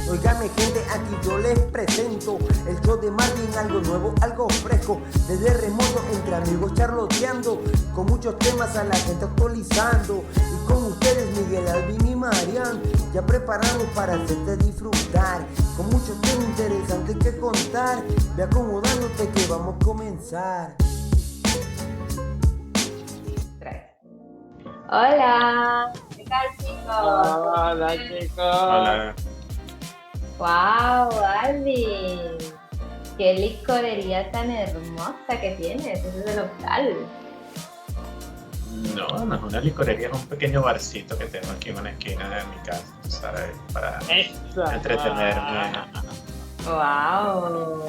Óigame gente, aquí yo les presento el show de Marvin, algo nuevo, algo fresco. Desde remoto, entre amigos charloteando, con muchos temas a la gente actualizando. Y con ustedes Miguel, Alvin y Marian, ya preparados para hacerte disfrutar, con muchos temas interesantes que contar. Ve acomodándote que vamos a comenzar. Hola, ¿qué tal, chicos? Hola, chicos. Hola. Wow, Alvin, qué licorería tan hermosa que tienes, ese es el local. No, no es una licorería, es un pequeño barcito que tengo aquí en una esquina de mi casa, tú sabes, para entretenerme. Wow,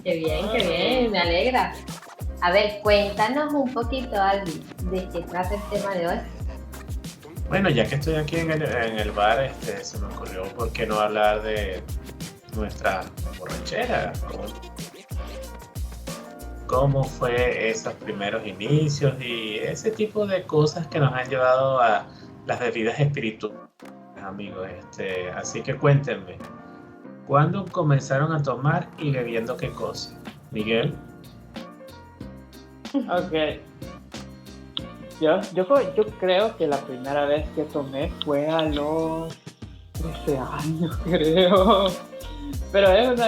qué bien, me alegra. A ver, cuéntanos un poquito, Alvin, de qué trata el tema de hoy. Bueno, ya que estoy aquí en el bar, se me ocurrió por qué no hablar de nuestra borrachera, cómo fue esos primeros inicios y ese tipo de cosas que nos han llevado a las bebidas espirituales, amigos. Así que cuéntenme, ¿cuándo comenzaron a tomar y bebiendo qué cosa? Miguel. Ok. Yo creo que la primera vez que tomé fue a los 13 años, creo. Pero es una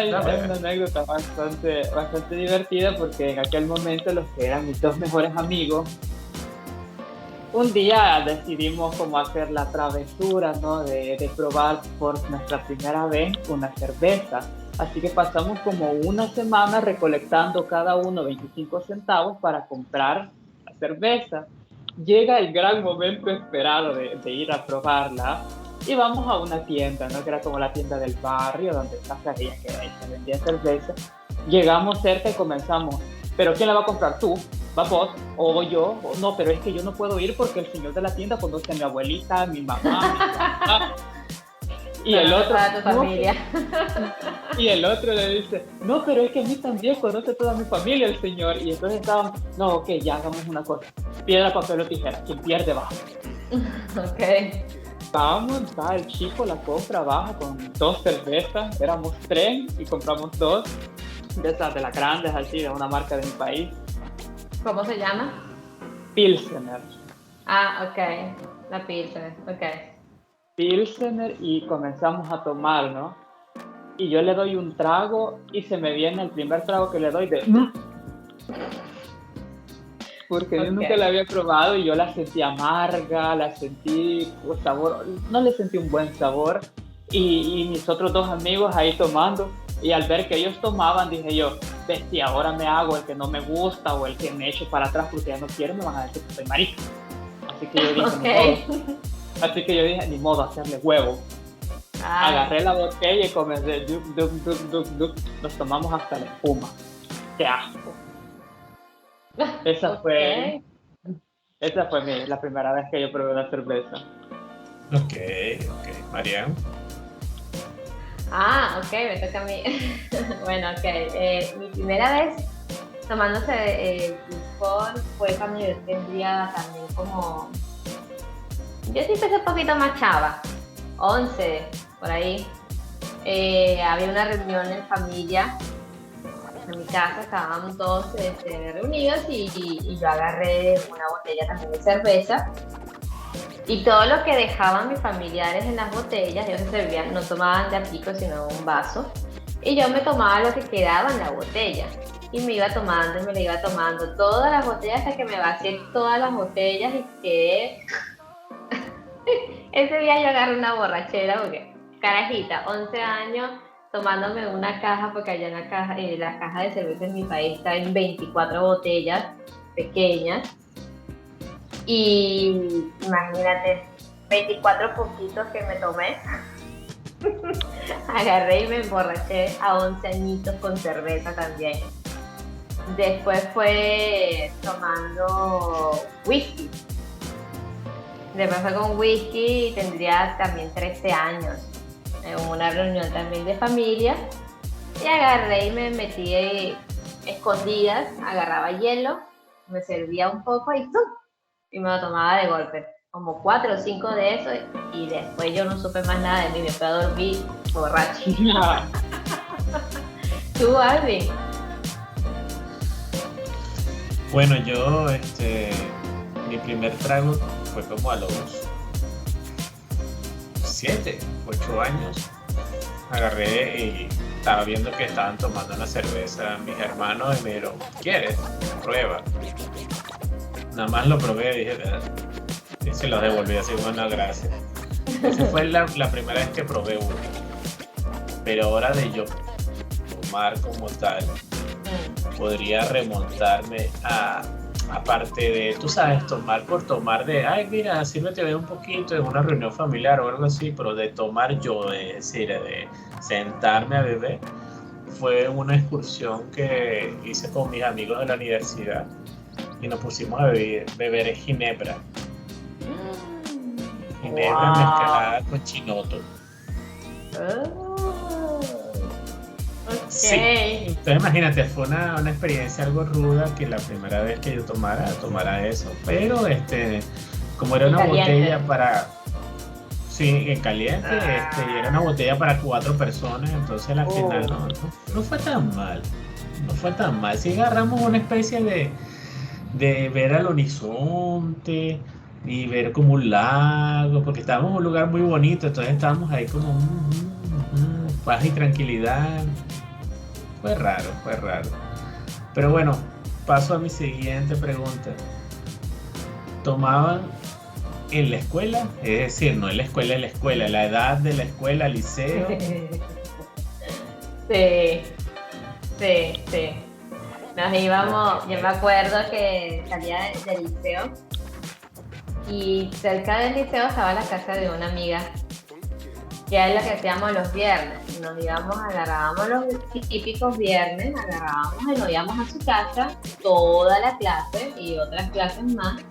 anécdota bastante divertida porque en aquel momento los que eran mis dos mejores amigos, un día decidimos como hacer la travesura, ¿no? De probar por nuestra primera vez una cerveza. Así que pasamos como una semana recolectando cada uno 25 centavos para comprar la cerveza. Llega el gran momento esperado de ir a probarla y vamos a una tienda, ¿no? Que era como la tienda del barrio donde sabía que ahí se vendía cerveza. Llegamos cerca y comenzamos, ¿pero quién la va a comprar? ¿Tú? ¿Va vos? ¿O yo? ¿O no? Pero es que yo no puedo ir porque el señor de la tienda conoce a mi abuelita, a mi mamá, mi papá. Y el otro, tu familia. Y el otro le dice, no, pero es que a mí también conoce toda mi familia el señor. Y entonces estaban, no, ok, ya hagamos una cosa. Piedra, papel o tijera, quien pierde baja. Ok. Vamos, va el chico, la compra, baja con 2 cervezas. Éramos 3 y compramos 2 de esas de las grandes, así, de una marca de mi país. ¿Cómo se llama? Pilsener. Ah, ok, la Pilsener, ok. Pilsener y comenzamos a tomar, ¿no? Y yo le doy un trago y se me viene el primer trago que le doy de... Porque yo nunca la había probado y yo la sentí amarga, la sentí un sabor, no le sentí un buen sabor. Y mis otros dos amigos ahí tomando, y al ver que ellos tomaban dije yo, bestia, ahora me hago el que no me gusta o el que me echo para atrás porque ya no quiero, me van a decir que soy marica. Así que yo dije, ni modo, hacerle huevo. Ay. Agarré la botella y comencé, nos tomamos hasta la espuma. ¡Qué asco! Esa fue la primera vez que yo probé una cerveza. Ok. Marian. Ok, me toca a mí. Bueno, ok. Mi primera vez tomándose licor fue cuando yo tendría también como... Yo sí empecé un poquito más chava, 11, por ahí. Había una reunión en familia, en mi casa, estábamos todos reunidos y yo agarré una botella también de cerveza. Y todo lo que dejaban mis familiares en las botellas, ellos se servían, no tomaban de a pico, sino un vaso. Y yo me tomaba lo que quedaba en la botella. Y me iba tomando y me la iba tomando todas las botellas hasta que me vacié todas las botellas y quedé... Ese día yo agarré una borrachera porque, carajita, 11 años, tomándome una caja, porque allá en la caja de cerveza en mi país está en 24 botellas pequeñas. Y imagínate, 24 poquitos que me tomé. Agarré y me emborraché a 11 añitos con cerveza también. Después fue tomando whisky. Después fue con whisky y tendría también 13 años. En una reunión también de familia. Y agarré y me metí escondidas, agarraba hielo, me servía un poco y ¡tum! Y me lo tomaba de golpe. Como 4 o 5 de esos y después yo no supe más nada de mí. Me fui a dormir borracho. ¿Tú, Alvin? Bueno, yo, mi primer trago fue como a los 7, 8 años. Agarré y estaba viendo que estaban tomando una cerveza mis hermanos y me dijeron, ¿quieres? Prueba. Nada más lo probé y dije, y se lo devolví así, bueno, gracias. Esa fue la primera vez que probé uno. Pero ahora de yo tomar como tal, podría remontarme a aparte de, tú sabes, tomar por tomar de, ay, mira, sírvete un poquito en una reunión familiar o algo así, pero de tomar yo, es decir, de sentarme a beber, fue una excursión que hice con mis amigos de la universidad y nos pusimos a beber ginebra. Ginebra mezclada con chinoto. Okay. Sí, entonces imagínate, fue una experiencia algo ruda que la primera vez que yo tomara eso, pero como era una botella para, sí, en caliente, y era una botella para 4 personas, entonces al final no fue tan mal, sí agarramos una especie de ver al horizonte y ver como un lago, porque estábamos en un lugar muy bonito, entonces estábamos ahí como paz y tranquilidad. Fue raro. Pero bueno, paso a mi siguiente pregunta. ¿Tomaban en la escuela? Es decir, no en la escuela, la edad de la escuela, liceo. Sí. Nos íbamos, yo me acuerdo que salía del liceo y cerca del liceo estaba la casa de una amiga. Que es lo que hacíamos los viernes, nos íbamos, agarrábamos los típicos viernes, y nos íbamos a su casa, toda la clase y otras clases más,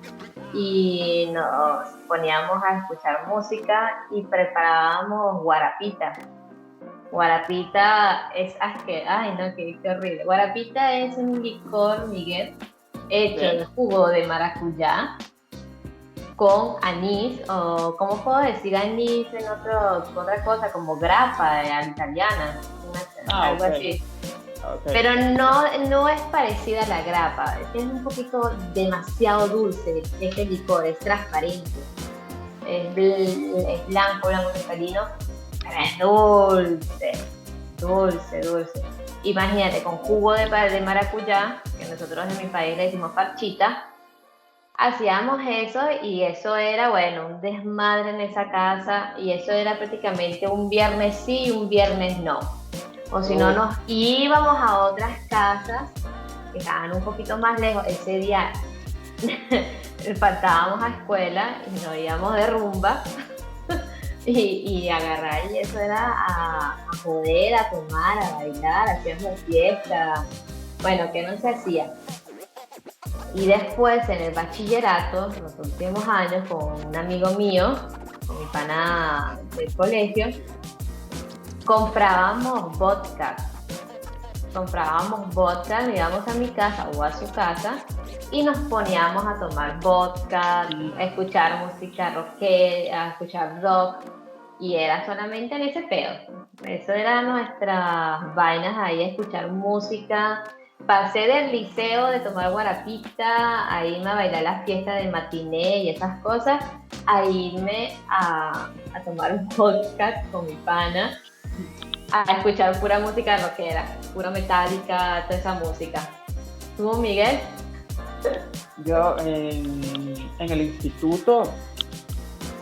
y nos poníamos a escuchar música y preparábamos guarapita. Guarapita es qué horrible. Guarapita es un licor, Miguel, hecho de jugo de maracuyá, con anís, o ¿cómo puedo decir anís en otra cosa? Como grappa a la italiana, algo así. Okay. Pero no es parecida a la grappa, es un poquito demasiado dulce, este licor es transparente, es blanco cristalino, pero es dulce. Imagínate, con jugo de maracuyá, que nosotros en mi país le decimos parchita, hacíamos eso y eso era, un desmadre en esa casa y eso era prácticamente un viernes sí y un viernes no. O si no, nos íbamos a otras casas que estaban un poquito más lejos. Ese día faltábamos a escuela y nos íbamos de rumba y agarrar y eso era a joder, a tomar, a bailar, hacíamos fiesta. Bueno, ¿qué no se hacía? Y después en el bachillerato, en los últimos años, con un amigo mío, con mi pana del colegio, comprábamos vodka, íbamos a mi casa o a su casa y nos poníamos a tomar vodka, a escuchar música rockera, a escuchar rock, y era solamente en ese pedo. Eso eran nuestras vainas ahí, a escuchar música. Pasé del liceo de tomar guarapita a irme a bailar las fiestas de matiné y esas cosas, a irme a tomar un vodka con mi pana, a escuchar pura música rockera, pura metálica, toda esa música. ¿Tú, Miguel? Yo en el instituto,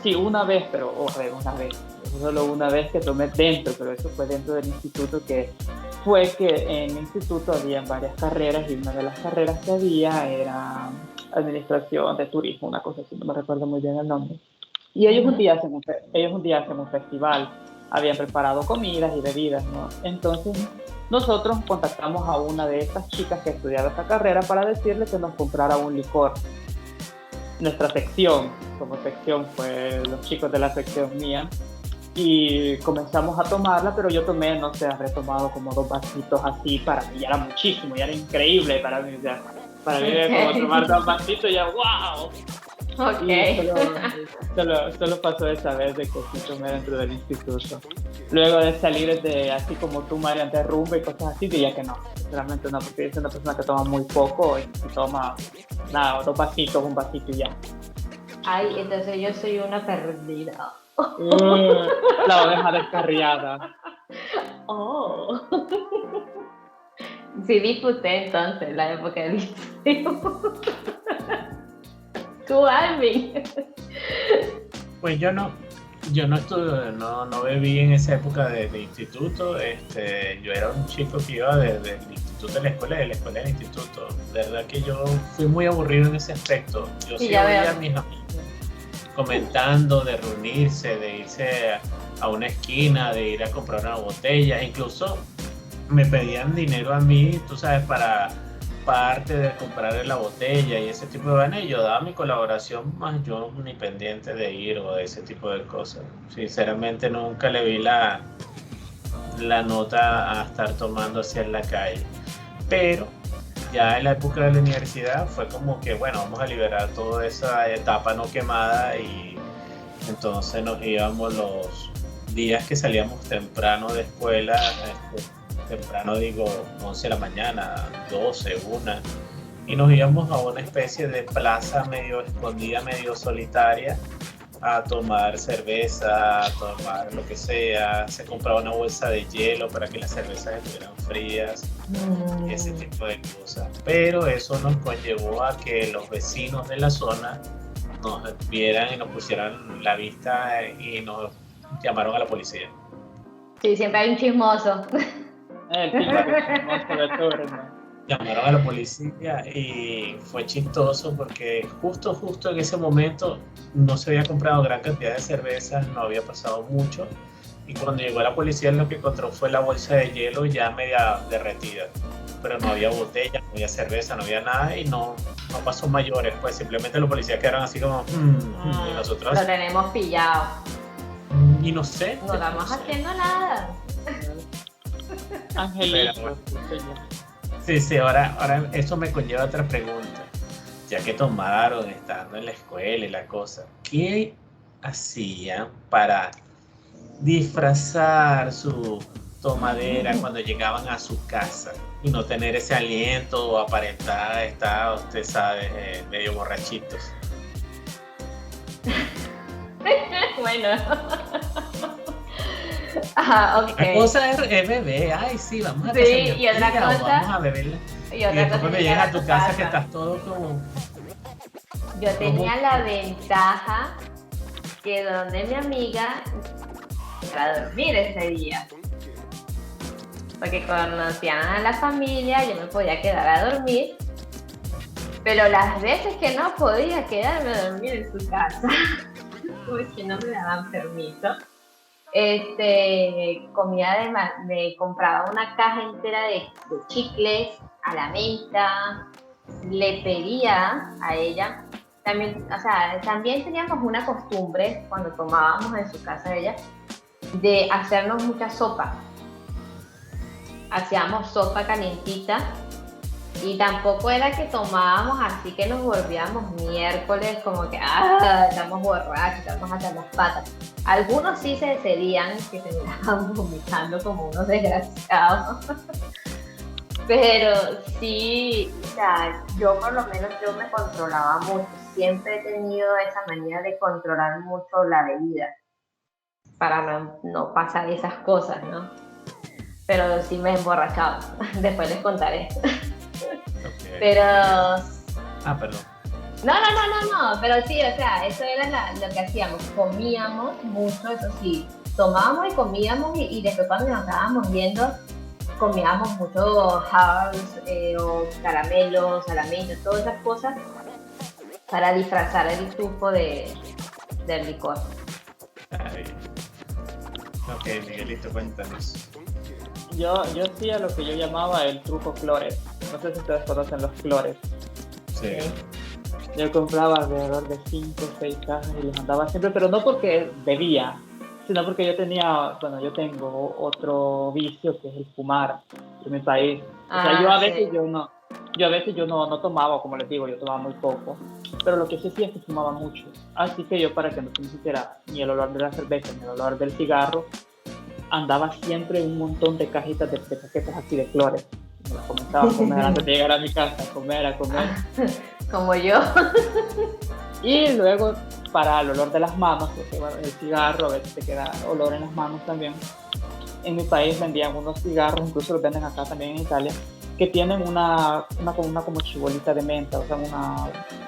sí, una vez, solo una vez que tomé dentro, pero eso fue dentro del instituto, que fue que en el instituto había varias carreras y una de las carreras que había era administración de turismo, una cosa así, no me recuerdo muy bien el nombre. Y ellos un día hacen un festival, habían preparado comidas y bebidas, ¿no? Entonces nosotros contactamos a una de estas chicas que estudiaba esta carrera para decirle que nos comprara un licor. Nuestra sección, como sección, fue los chicos de la sección mía, y comenzamos a tomarla, pero yo tomé, no sé, habré tomado como 2 vasitos así, para mí ya era muchísimo, ya era increíble para mí, ya, para mí como tomar 2 vasitos ya, wow. Okay. Y solo pasó esa vez de que sí tomé dentro del instituto. luego de salir de así como tú, Marian, de rumba y cosas así, diría que no, realmente no, porque yo soy una persona que toma muy poco y toma nada, 2 vasitos, un vasito y ya. Ay, entonces yo soy una perdida. La oveja descarriada. Oh. Sí, disfruté entonces la época del liceo. Tú, Alvin. Pues yo no estuve, no bebí en esa época de instituto. Yo era un chico que iba desde el instituto a la escuela, de la escuela al instituto. De verdad que yo fui muy aburrido en ese aspecto. Yo sí oía a mis amigos comentando de reunirse, de irse a una esquina, de ir a comprar una botella. Incluso me pedían dinero a mí, tú sabes, para parte de comprar la botella y ese tipo de vainas, y yo daba mi colaboración, más yo ni pendiente de ir o de ese tipo de cosas. Sinceramente nunca le vi la nota a estar tomando así en la calle. Pero ya en la época de la universidad fue como que, bueno, vamos a liberar toda esa etapa no quemada, y entonces nos íbamos los días que salíamos temprano de escuela, temprano digo 11 de la mañana, 12, 1, y nos íbamos a una especie de plaza medio escondida, medio solitaria, a tomar cerveza, a tomar lo que sea. Se compraba una bolsa de hielo para que las cervezas estuvieran frías, ese tipo de cosas. Pero eso nos conllevó a que los vecinos de la zona nos vieran y nos pusieran la vista y nos llamaron a la policía. Sí, siempre hay un chismoso. El típico chismoso de turno. Llamaron a la policía y fue chistoso porque justo en ese momento no se había comprado gran cantidad de cervezas, no había pasado mucho, y cuando llegó la policía lo que encontró fue la bolsa de hielo ya media derretida, pero no había botella, no había cerveza, no había nada, y no pasó mayores, pues simplemente los policías quedaron así como y nosotros Lo tenemos pillado. inocentes. No estamos haciendo nada. Angelito. Sí, ahora eso me conlleva otra pregunta. Ya que tomaron estando en la escuela y la cosa, ¿qué hacían para disfrazar su tomadera cuando llegaban a su casa y no tener ese aliento o aparentar estar, usted sabe, medio borrachitos? Bueno. Ajá, ok. Otra cosa es beber, ay sí, vamos a Sí, y otra cosa, vamos a beberla. Y otra después cosa cuando es llegas a llegar tu casa que estás todo como... Yo tenía la ventaja que donde mi amiga para dormir ese día. Porque conocían a la familia, yo me podía quedar a dormir. Pero las veces que no podía quedarme a dormir en su casa, porque no me daban permiso, me compraba una caja entera de chicles a la menta, le pedía a ella, también teníamos una costumbre cuando tomábamos en su casa de ella, de hacernos mucha sopa. Hacíamos sopa calientita y tampoco era que tomábamos así que nos volvíamos miércoles como que estamos borrachos, estamos hasta las patas. Algunos sí se serían que se miraban vomitando como unos desgraciados. Pero sí, o sea, yo por lo menos yo me controlaba mucho. Siempre he tenido esa manía de controlar mucho la bebida para no pasar esas cosas, ¿no? Pero sí me he emborrachado. Después les contaré. Okay. Pero... perdón. No, pero sí, o sea, eso era lo que hacíamos. Comíamos mucho, eso sí. Tomábamos y comíamos y después cuando nos estábamos viendo, comíamos mucho house o caramelos, alamentos, todas esas cosas para disfrazar el truco del licor. Ay. Ok, Miguelito, cuéntanos. Yo hacía lo que yo llamaba el truco flores. No sé si ustedes conocen los flores. Sí. Yo compraba alrededor de 5 o 6 cajas y les mandaba siempre, pero no porque bebía, sino porque yo tengo otro vicio que es el fumar en mi país. O sea, yo a veces yo no tomaba, como les digo, yo tomaba muy poco, pero lo que sí hacía es que fumaba mucho. Así que yo, para que no se me sintiera ni el olor de la cerveza ni el olor del cigarro, andaba siempre un montón de cajitas de paquetes así de clores. Me las comenzaba a comer antes de llegar a mi casa, a comer. Como yo. Y luego, para el olor de las manos, porque bueno, el cigarro a veces te queda olor en las manos también. En mi país vendían unos cigarros, incluso los venden acá también en Italia, que tienen una como chibolita de menta, o sea,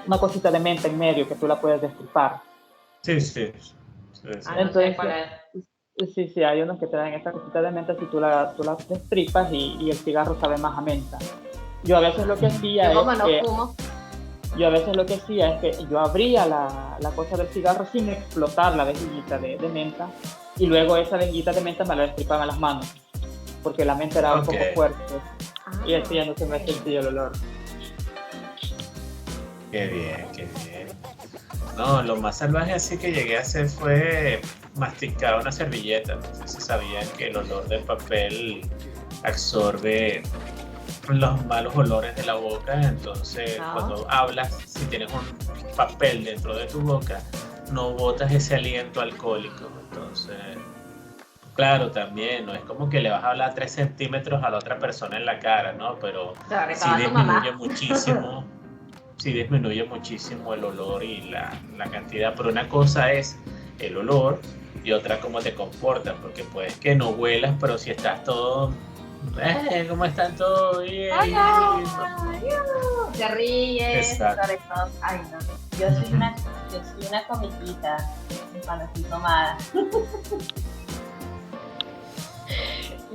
una cosita de menta en medio que tú la puedes destripar. Sí. Entonces, sí, hay unos que te dan esta cosita de menta si tú la destripas y el cigarro sabe más a menta. Yo a veces lo que hacía es que yo abría la cosa del cigarro sin explotar la vejiguita de menta, y luego esa vejiguita de menta me la destripaba en las manos, porque la menta era un poco fuerte, y así ya no se me sentía el olor. Qué bien. No, lo más salvaje así que llegué a hacer fue masticar una servilleta. No sé si sabían que el olor del papel absorbe los malos olores de la boca, entonces cuando hablas, si tienes un papel dentro de tu boca, no botas ese aliento alcohólico. Entonces, claro, también no es como que le vas a hablar 3 centímetros a la otra persona en la cara, ¿no? Pero sí disminuye muchísimo el olor y la cantidad. Pero una cosa es el olor y otra cómo te comportas, porque puedes que no huelas, pero si estás todo... ¿cómo están todos? Bien. Te ríes. Sobre todo, ay no. Yo soy una comiquita cuando estoy tomada.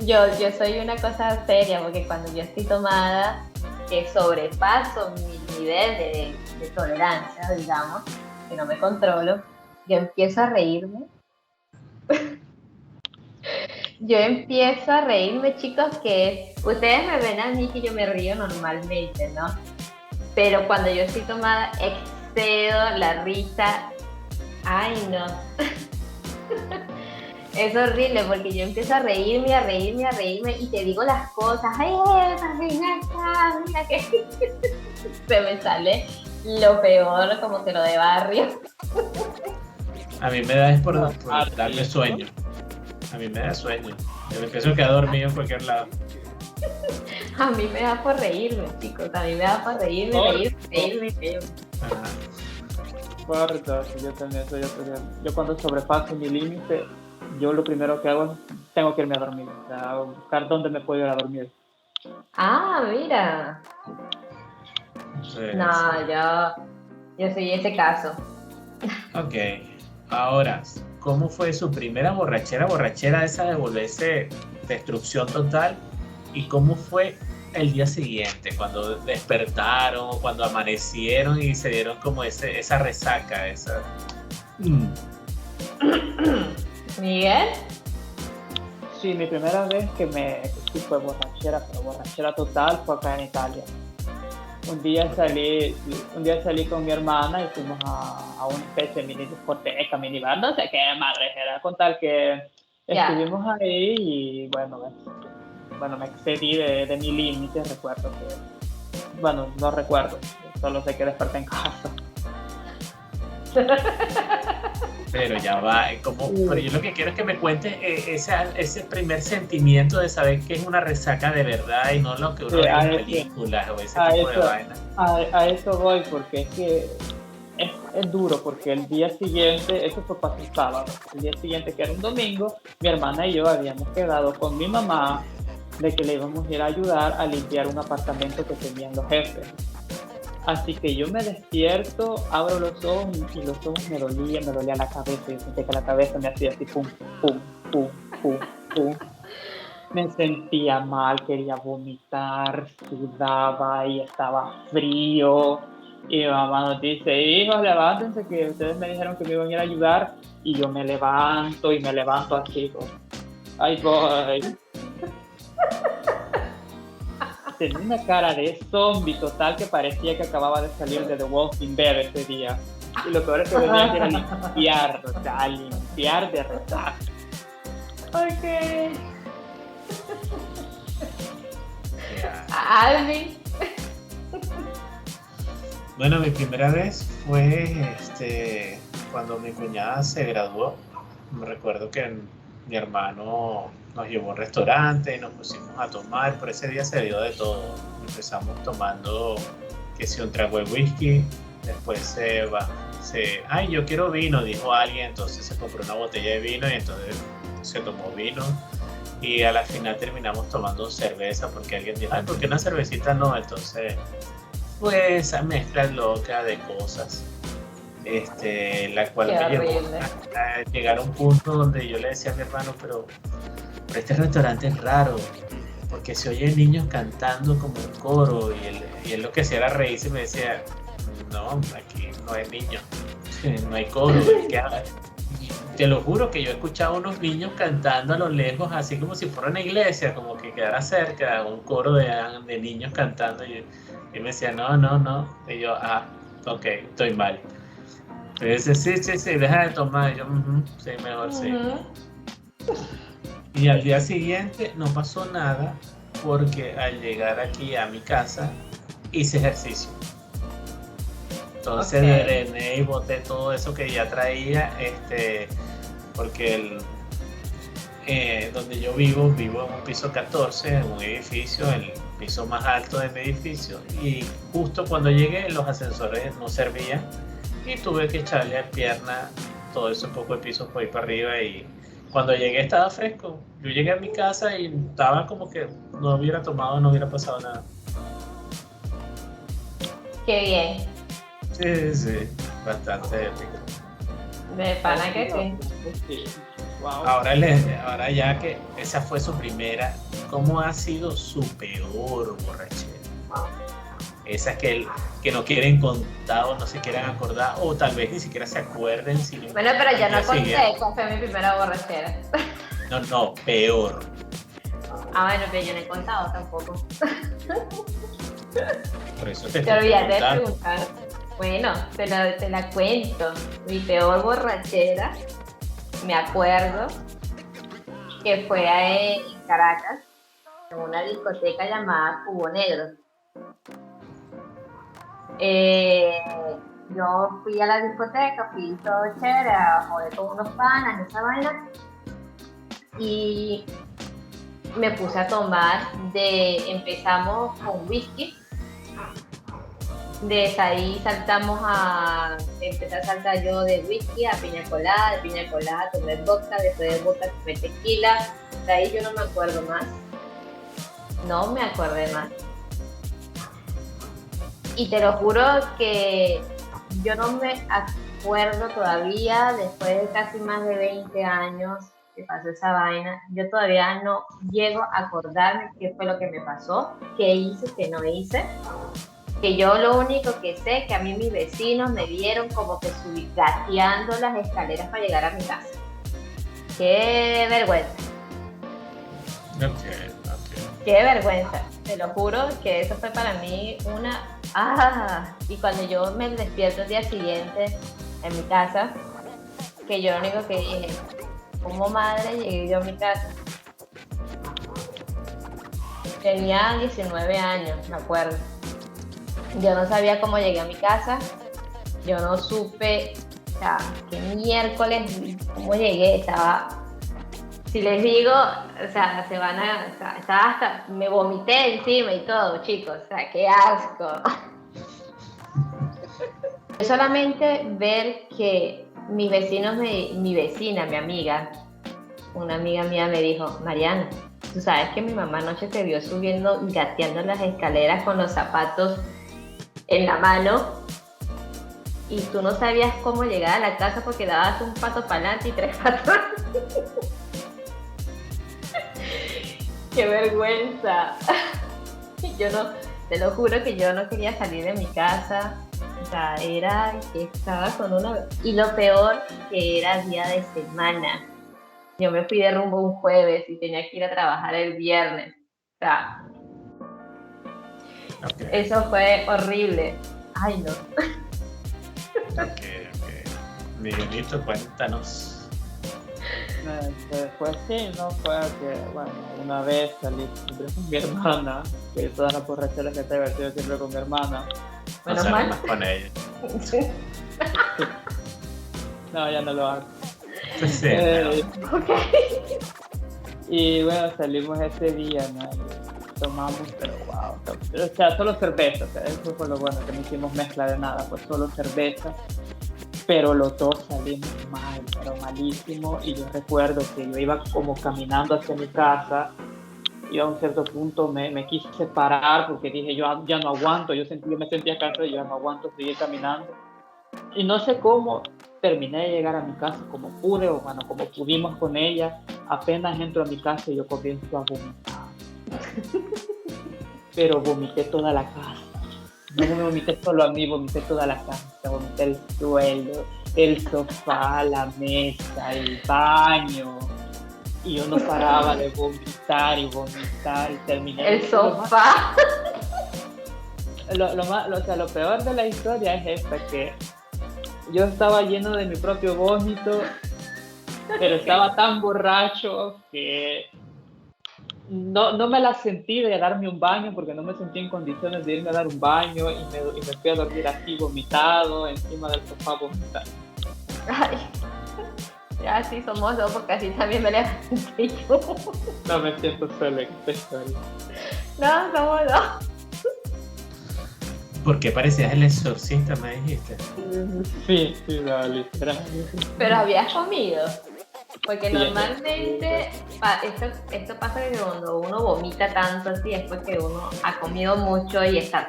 Yo soy una cosa seria, porque cuando yo estoy tomada, que sobrepaso mi nivel de tolerancia, digamos, que no me controlo, yo empiezo a reírme. Yo empiezo a reírme, chicos, que ustedes me ven a mí que yo me río normalmente, ¿no? Pero cuando yo estoy tomada, excedo la risa. Ay, no. Es horrible, porque yo empiezo a reírme y te digo las cosas. Ay, mira que se me sale lo peor, como que lo de barrio. A mí me da es por darle sueño. A mí me da sueño. Yo me empiezo a quedar dormido en cualquier lado. A mí me da por reírme, chicos. A mí me da por reírme. Correcto, yo también soy otro. Yo cuando sobrepaso mi límite, yo lo primero que hago es tengo que irme a dormir. O sea, a buscar dónde me puedo ir a dormir. Ah, mira. Sí, Yo soy ese caso. Ok. Ahora, ¿cómo fue su primera borrachera esa de volverse destrucción total? ¿Y cómo fue el día siguiente, cuando despertaron, cuando amanecieron y se dieron como esa resaca, esa... ¿Miguel? Sí, mi primera vez que sí fue borrachera, pero borrachera total fue acá en Italia. Un día salí con mi hermana y fuimos a una especie de mini discoteca, mini bar, no sé qué madre era, con tal que estuvimos ahí y bueno, me excedí de mi límite, no recuerdo, solo sé que desperté en casa. Pero ya va, pero yo lo que quiero es que me cuentes ese primer sentimiento de saber que es una resaca de verdad y no lo que uno ve en películas o ese tipo de vaina. A eso voy, porque es que es duro, porque el día siguiente, eso fue para el sábado, el día siguiente, que era un domingo, mi hermana y yo habíamos quedado con mi mamá de que le íbamos a ir a ayudar a limpiar un apartamento que tenían los jefes. Así que yo me despierto, abro los ojos y los ojos me dolía la cabeza. Yo sentía que la cabeza me hacía así pum, pum, pum, pum, pum. Me sentía mal, quería vomitar, sudaba y estaba frío. Y mi mamá nos dice, hijos, levántense, que ustedes me dijeron que me iban a ir a ayudar. Y yo me levanto así, ay voy. Tenía una cara de zombie total que parecía que acababa de salir de The Walking Dead ese día. Y lo peor es que venía a limpiar, o sea, a limpiar de resaca. Ok. Alvin. Bueno, mi primera vez fue cuando mi cuñada se graduó. Me recuerdo que mi hermano nos llevó a un restaurante y nos pusimos a tomar. Por ese día se dio de todo. Empezamos tomando que si un trago de whisky, después ay, yo quiero vino, dijo alguien, entonces se compró una botella de vino y entonces se tomó vino. Y a la final terminamos tomando cerveza porque alguien dijo, ay, ¿por qué una cervecita no? Entonces, pues esa mezcla loca de cosas, la cual Qué me llevó horrible. a llegar a un punto donde yo le decía a mi hermano, pero este restaurante es raro, porque se oyen niños cantando como un coro y él lo que hacía era reírse y me decía, no, aquí no hay niños, no hay coro, te lo juro que yo he escuchado a unos niños cantando a lo lejos, así como si fuera una iglesia, como que quedara cerca, un coro de niños cantando. Y me decía, no. Y yo, ok, estoy mal. Y dice, sí, deja de tomar. Y yo, sí, mejor sí. Y al día siguiente no pasó nada, porque al llegar aquí a mi casa hice ejercicio. Entonces drené y boté todo eso que ya traía, porque donde yo vivo en un piso 14, en un edificio, el piso más alto de mi edificio, y justo cuando llegué los ascensores no servían y tuve que echarle a pierna todo ese poco de piso por ahí para arriba, y cuando llegué estaba fresco. Yo llegué a mi casa y estaba como que no hubiera tomado, no hubiera pasado nada. Qué bien. Sí, bastante épico. Me pana que sí. Sí. Wow. Ahora ya que esa fue su primera, ¿cómo ha sido su peor borrachera? Esas que no quieren contar o no se quieren acordar, o tal vez ni siquiera se acuerden. Bueno, pero yo no conté cuál fue mi primera borrachera. No, peor. Bueno, pero yo no he contado tampoco. Por eso te Te olvidaste de preguntando. preguntar. Bueno, te la cuento. Mi peor borrachera, me acuerdo, que fue en Caracas, en una discoteca llamada Cubo Negro. Yo fui a la discoteca, fui todo chévere, a joder con unos panas, esa vaina, y me puse a tomar. Empezamos con whisky. De ahí empecé a saltar yo de whisky a piña colada, de piña colada tomé vodka, después de vodka tomé tequila. De ahí yo no me acuerdo más. No me acordé más. Y te lo juro que yo no me acuerdo todavía, después de casi más de 20 años que pasó esa vaina, yo todavía no llego a acordarme qué fue lo que me pasó, qué hice, qué no hice. Que yo lo único que sé que a mí mis vecinos me vieron como que subí gateando las escaleras para llegar a mi casa. ¡Qué vergüenza! Okay. ¡Qué vergüenza! Te lo juro que eso fue para mí una... Y cuando yo me despierto el día siguiente en mi casa, que yo lo único que dije, como madre llegué yo a mi casa. Tenía 19 años, me acuerdo. Yo no sabía cómo llegué a mi casa, yo no supe, o sea, qué miércoles, cómo llegué, estaba, si les digo, o sea, estaba hasta, me vomité encima y todo, chicos, o sea, qué asco. Solamente ver que mis vecinos, mi vecina, mi amiga, una amiga mía me dijo, Mariana, tú sabes que mi mamá anoche te vio subiendo, gateando las escaleras con los zapatos en la mano y tú no sabías cómo llegar a la casa porque dabas un paso para adelante y 3 pasos. ¡Qué vergüenza! Yo no, te lo juro que yo no quería salir de mi casa. O sea, era que estaba con una... Y lo peor, que era día de semana. Yo me fui de rumbo un jueves y tenía que ir a trabajar el viernes. O sea, eso fue horrible. Ay, no. Ok. Miguelito, cuéntanos. Después sí, no fue que, bueno, una vez salí siempre con mi hermana, que todas las borracheras que te he divertido siempre con mi hermana. No Menos salgas mal. más con ella. No, ya no lo hago. Sí, Ok. Y bueno, salimos ese día, ¿no? Y tomamos, pero wow. O sea, solo cerveza, o sea, eso fue lo bueno, que no hicimos mezcla de nada, pues solo cerveza. Pero los dos salimos mal, pero malísimo. Y yo recuerdo que yo iba como caminando hacia mi casa y a un cierto punto me quise parar porque dije, yo ya no aguanto, yo me sentía cansado y yo ya no aguanto seguir caminando. Y no sé cómo terminé de llegar a mi casa como pude, o bueno, como pudimos con ella. Apenas entro a mi casa y yo comienzo a vomitar. Pero vomité toda la casa. No me vomité solo a mí, vomité toda la casa, vomité el suelo, el sofá, la mesa, el baño. Y yo no paraba de vomitar y terminé. El sofá. Lo peor de la historia es esta, que yo estaba lleno de mi propio vómito, pero estaba tan borracho que no me la sentí de darme un baño, porque no me sentí en condiciones de irme a dar un baño, y me fui a dormir así vomitado, encima del sofá vomitado. Ay. Ya sí somos dos, porque así también me levanté yo. No me siento solo en esta historia. No, somos dos. ¿Por qué parecías el exorcista, me dijiste? Sí, no, literal. Pero habías comido. Porque Sí, normalmente esto pasa que cuando uno vomita tanto así es porque uno ha comido mucho y está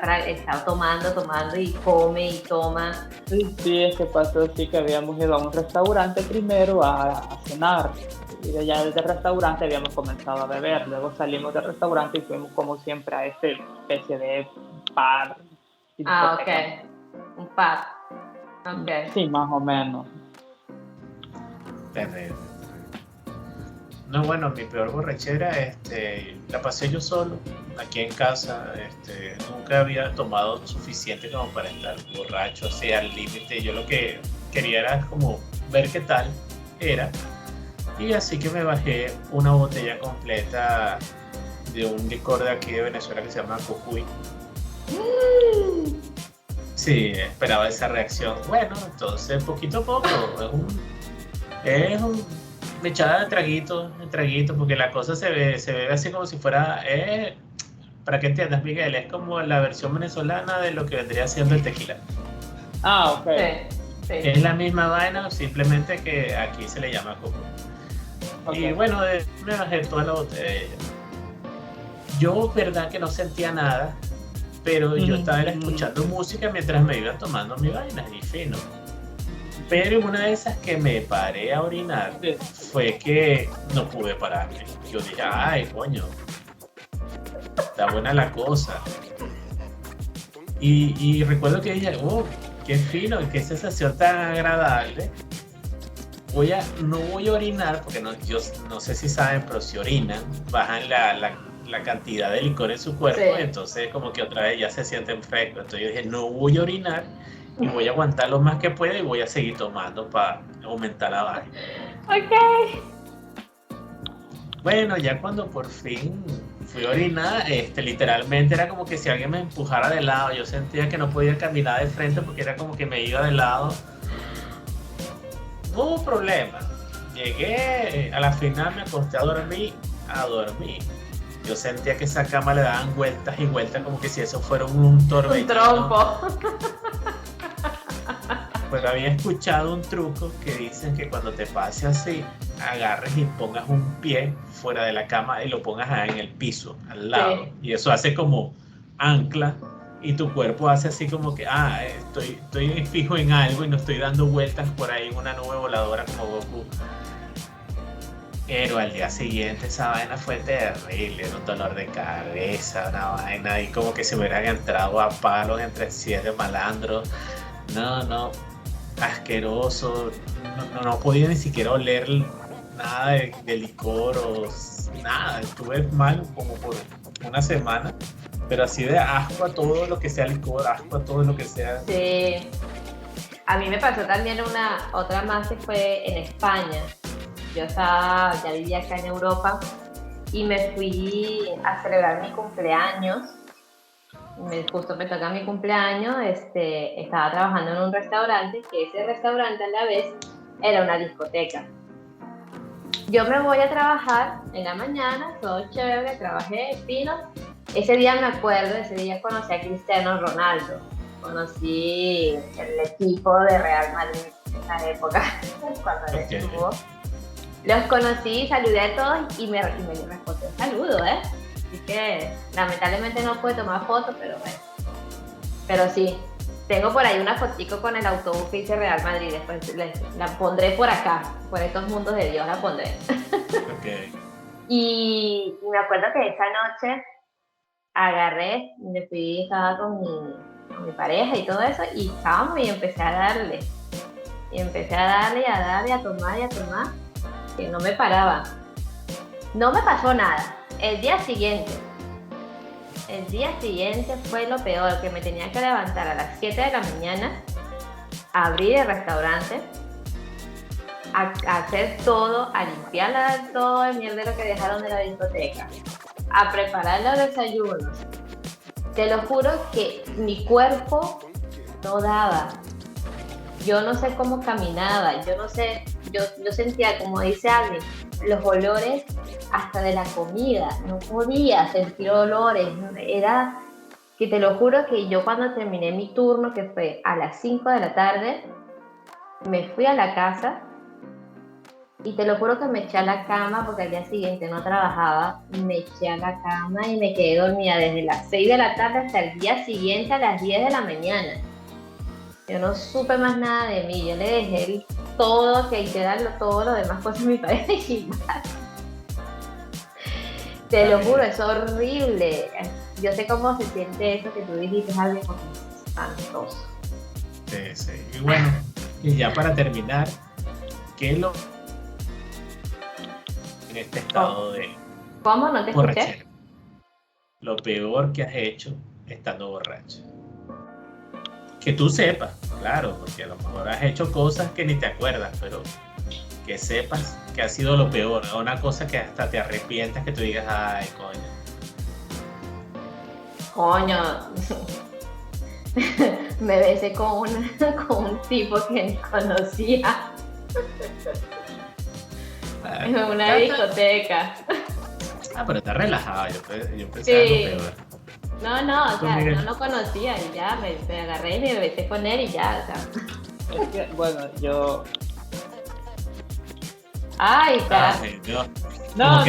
tomando y come y toma. Sí, es que pasó sí que habíamos ido a un restaurante primero a cenar. Y de allá desde el restaurante habíamos comenzado a beber. Luego salimos del restaurante y fuimos como siempre a esta especie de bar. Ah, ok. Un pub. Ok. Sí, más o menos. Terrible. No, bueno, mi peor borrachera, la pasé yo solo, aquí en casa, nunca había tomado suficiente como para estar borracho, o sea, al límite. Yo lo que quería era como ver qué tal era, y así que me bajé una botella completa de un licor de aquí de Venezuela que se llama Cocuy. Sí, esperaba esa reacción. Bueno, entonces poquito a poco, es un me echaba de traguito, porque la cosa se ve así como si fuera, para que entiendas, Miguel, es como la versión venezolana de lo que vendría siendo el tequila. Ah, ok. Sí. Es la misma vaina, simplemente que aquí se le llama coco. Okay. Y bueno, me bajé toda la botella. Yo, verdad que no sentía nada, pero yo estaba escuchando música mientras me iba tomando mi vaina, y fino. Pero en una de esas que me paré a orinar fue que no pude pararme. Yo dije, ay, coño, está buena la cosa. Y recuerdo que dije, oh, qué fino, qué sensación tan agradable. No voy a orinar, porque yo no sé si saben, pero si orinan, bajan la cantidad de licor en su cuerpo, sí. Entonces como que otra vez ya se sienten frescos. Entonces yo dije, no voy a orinar, y voy a aguantar lo más que pueda y voy a seguir tomando para aumentar la vaina. Ok. Bueno, ya cuando por fin fui a orinar, literalmente era como que si alguien me empujara de lado. Yo sentía que no podía caminar de frente porque era como que me iba de lado. No hubo problema. Llegué, a la final me acosté a dormir. Yo sentía que esa cama le daban vueltas y vueltas como que si eso fuera un torbellino. Un trompo. Pues había escuchado un truco que dicen que cuando te pase así, agarres y pongas un pie fuera de la cama y lo pongas en el piso, al lado. Sí. Y eso hace como ancla y tu cuerpo hace así como que, estoy fijo en algo y no estoy dando vueltas por ahí en una nube voladora como Goku. Pero al día siguiente esa vaina fue terrible, era un dolor de cabeza, una vaina ahí como que se hubieran entrado a palos entre 7 malandros. No, asqueroso, no podía ni siquiera oler nada de licor o nada. Estuve mal como por una semana, pero así de asco a todo lo que sea licor, asco a todo lo que sea. Sí, a mí me pasó también otra más que fue en España. Yo ya vivía acá en Europa y me fui a celebrar mi cumpleaños. Justo me toca mi cumpleaños, estaba trabajando en un restaurante, que ese restaurante a la vez era una discoteca. yo me voy a trabajar en la mañana, todo chévere, trabajé, fino. Ese día me acuerdo, ese día conocí a Cristiano Ronaldo. Conocí el equipo de Real Madrid en esa época, cuando él estuvo. Los conocí, saludé a todos y me respondió un saludo, ¿eh? Así que lamentablemente no pude tomar fotos, pero bueno. Pero sí, tengo por ahí una fotico con el autobús que hice Real Madrid. Después la pondré por acá, por estos mundos de Dios la pondré. Okay. Y me acuerdo que esa noche agarré, me fui, estaba con mi pareja y todo eso, y estábamos y empecé a darle. Y empecé a darle, a tomar, que no me paraba. No me pasó nada. El día siguiente fue lo peor, que me tenía que levantar a las 7 de la mañana, abrir el restaurante, a hacer todo, a limpiar todo el mierdero que dejaron de la discoteca, a preparar los desayunos. Te lo juro que mi cuerpo no daba. Yo no sé cómo caminaba, yo no sé, yo sentía, como dice alguien, los olores hasta de la comida, no podía sentir olores, era que te lo juro que yo cuando terminé mi turno, que fue a las 5 de la tarde, me fui a la casa y te lo juro que me eché a la cama porque al día siguiente no trabajaba, me eché a la cama y me quedé dormida desde las 6 de la tarde hasta el día siguiente a las 10 de la mañana. Yo no supe más nada de mí, yo le dejé todo, que hiciera todo lo demás cosas a mi pareja y más. Te lo juro, es horrible. Yo sé cómo se siente eso que tú dijiste, es algo espantoso. Sí. Y bueno, y ya para terminar, ¿qué es lo en este estado de ¿Cómo? ¿No te borrachera? escuché? Lo peor que has hecho estando borracho. Que tú sepas, claro, porque a lo mejor has hecho cosas que ni te acuerdas, pero que sepas que ha sido lo peor, una cosa que hasta te arrepientas, que tú digas, ay, Coño, me besé con un tipo que ni conocía en una discoteca. Pero está relajado, yo pensé Sí. algo peor. No, o sea, no lo conocía y ya me agarré y me besé con él y ya, o sea. Es que, bueno, yo... Ay, carajo. No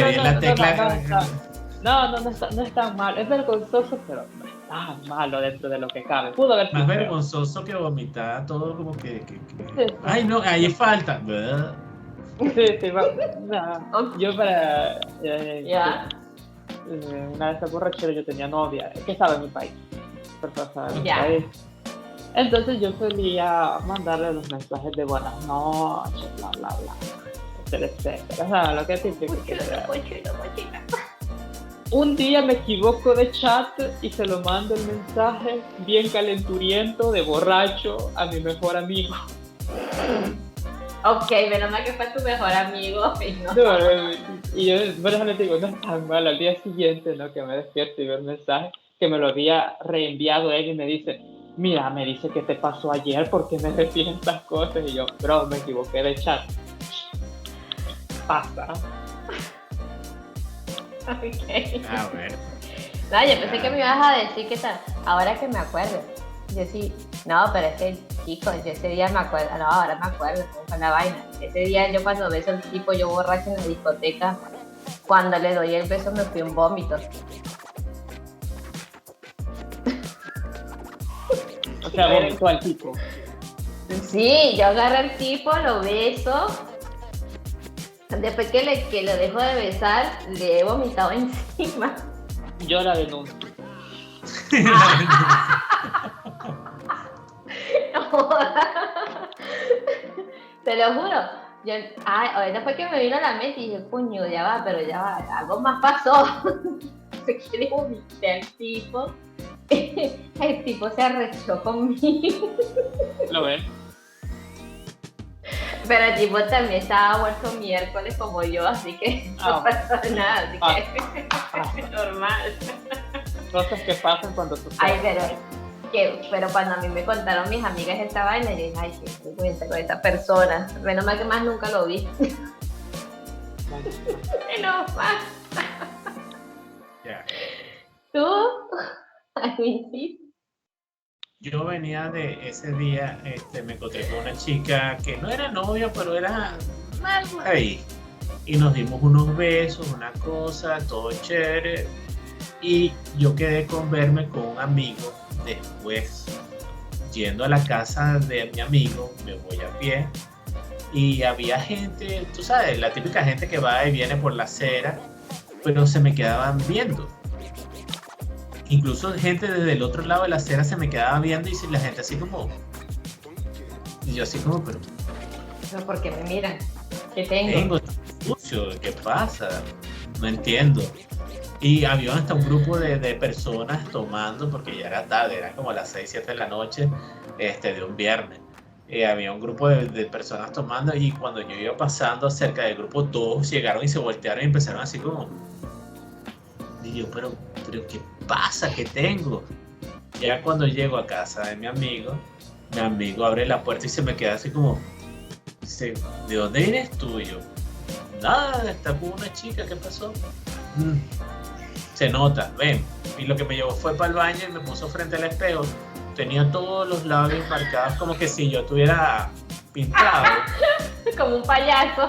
es tan malo. Es vergonzoso, pero no es tan malo dentro de lo que cabe. Pudo haber Más sido vergonzoso que vomitar, todo como que... Sí. Ay, no, ahí falta. Sí, no. Yo para... Ya. Una vez borrachera yo tenía novia, que estaba en mi país. Ya. País. Entonces yo solía mandarle los mensajes de buenas noches, bla, bla, bla, etcétera. O sea, lo que es típico. Un día me equivoco de chat y se lo mando el mensaje bien calenturiento de borracho a mi mejor amigo. Ok, menos mal que fue tu mejor amigo. ¿No? Y yo, por eso le digo, no es tan mal. Al día siguiente, ¿no? Que me despierto y veo el mensaje que me lo había reenviado él y me dice, mira, me dice que te pasó ayer porque me decís estas cosas. Y yo, bro, me equivoqué de chat. Pasa. Ok. A ver. No, yo pensé que me ibas a decir que tal. Ahora que me acuerdo. Yo sí, no, pero es que, chicos, yo ese día me acuerdo, no, ahora me acuerdo con la vaina. Ese día yo cuando beso al tipo, yo borracho en la discoteca, cuando le doy el beso me fui un vómito. O sea, vomitó al tipo. Sí, yo agarro al tipo, lo beso. Después que lo dejo de besar, le he vomitado encima. Yo la denuncio. Te lo juro. Ahorita fue que me vino a la mente y dije, coño, ya va, algo más pasó. Se quiere vomitar al tipo. El tipo se arrechó conmigo. ¿Lo ves? Pero el tipo también estaba muerto miércoles como yo, así que no pasó nada, así que normal. Cosas que pasan cuando tú... Ay, pero cuando a mí me contaron mis amigas esta vaina, yo dije, ay, qué vergüenza con esta persona. Menos mal que más nunca lo vi. Menos mal. Ya. ¿Tú? Ay, sí. Yo venía de ese día, me encontré con una chica que no era novia, pero era algo ahí. Y nos dimos unos besos, una cosa, todo chévere. Y yo quedé con verme con un amigo. Después, yendo a la casa de mi amigo, me voy a pie. Y había gente, tú sabes, la típica gente que va y viene por la acera, pero se me quedaban viendo. Incluso gente desde el otro lado de la acera se me quedaba viendo y la gente así como... Y yo así como, pero... ¿Pero por qué me miran? ¿Qué tengo? Tengo sucio, ¿qué pasa? No entiendo. Y había hasta un grupo de personas tomando, porque ya era tarde, eran como las 6, 7 de la noche de un viernes. Había un grupo de personas tomando y cuando yo iba pasando cerca del grupo, todos llegaron y se voltearon y empezaron así como... Y yo, pero ¿qué pasa? ¿Qué tengo? Ya cuando llego a casa de mi amigo abre la puerta y se me queda así como... Dice, ¿de dónde vienes tú? Y yo, nada, está con una chica, ¿qué pasó? Se nota, ven. Y lo que me llevó fue para el baño y me puso frente al espejo. Tenía todos los labios marcados como que si yo estuviera pintado. Como un payaso.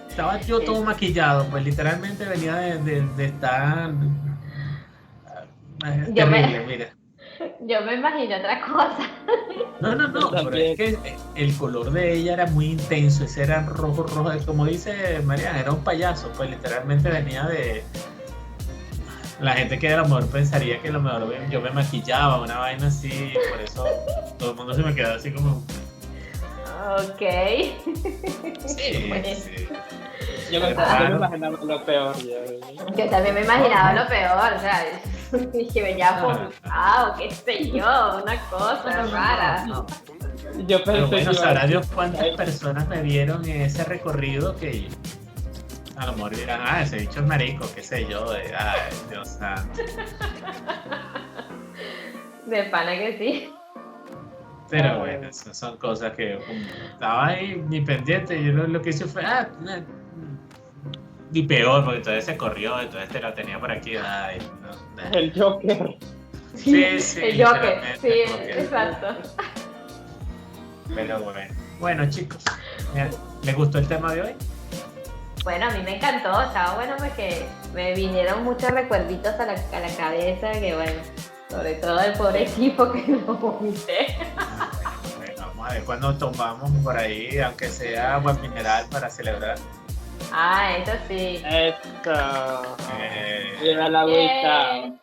Estaba yo todo maquillado, pues literalmente venía de estar terrible, mira. Yo me imagino otra cosa. No, pero es que el color de ella era muy intenso, ese era rojo, como dice Mariana, era un payaso, pues literalmente venía de... La gente que a lo mejor pensaría que a lo mejor yo me maquillaba, una vaina así, por eso todo el mundo se me quedaba así como... Ok. Sí. Yo me imaginaba lo peor. Yo también me imaginaba lo peor, o sea, que venía vomitado, qué sé yo, una cosa rara. Yo Pero pensé bueno, que sabrá Dios cuántas personas me vieron en ese recorrido que a lo mejor dirán, ese bicho es marico, qué sé yo, ay, Dios santo. De pana que sí. Pero bueno, esas son cosas que estaba ahí ni pendiente. Yo lo que hice fue, ni peor, porque entonces se corrió, entonces lo tenía por aquí. Ay, no. el Joker. Sí, El Joker, sí, porque... exacto. Pero bueno, chicos, ¿les gustó el tema de hoy? Bueno, a mí me encantó, estaba bueno porque me vinieron muchos recuerditos a la cabeza, que bueno, sobre todo el pobre tipo que lo vomité. Bueno, vamos a ver cuando tomamos por ahí, aunque sea agua mineral para celebrar. Eso sí. Esto. Lleva la agüita.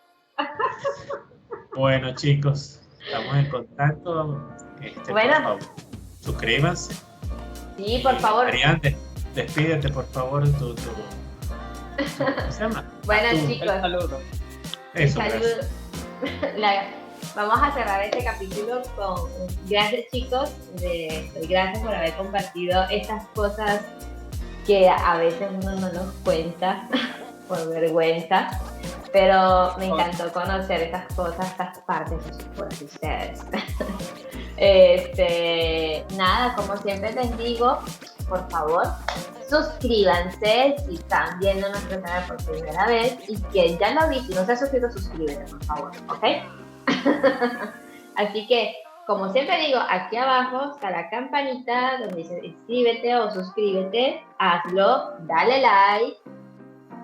Bueno, chicos, estamos en contacto. Bueno. Por favor, suscríbanse. Sí, por favor. Mariana, despídete, por favor, ¿cómo se llama? Bueno, El chicos. saludo. Eso, Salud. Vamos a cerrar este capítulo con gracias, chicos, gracias por haber compartido estas cosas que a veces uno no nos cuenta por vergüenza, pero me encantó conocer estas cosas, estas partes de ustedes. Nada, como siempre les digo, por favor, suscríbanse si están viendo nuestro canal por primera vez, y que ya lo vi, si no se ha suscrito, suscríbete, por favor, ¿ok? Así que, como siempre digo, aquí abajo está la campanita donde dice inscríbete o suscríbete, hazlo, dale like,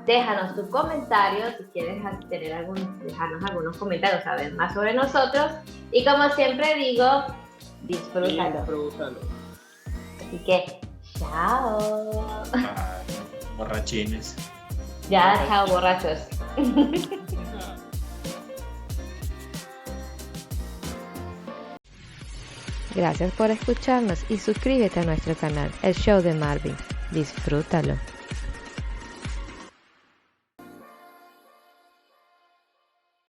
déjanos tu comentario si quieres dejarnos algunos comentarios, saber más sobre nosotros, y como siempre digo, disfrútalo. Así que, chao. Borrachines. Ya, chao, borrachos. Gracias por escucharnos y suscríbete a nuestro canal, El Show de Marvin. Disfrútalo.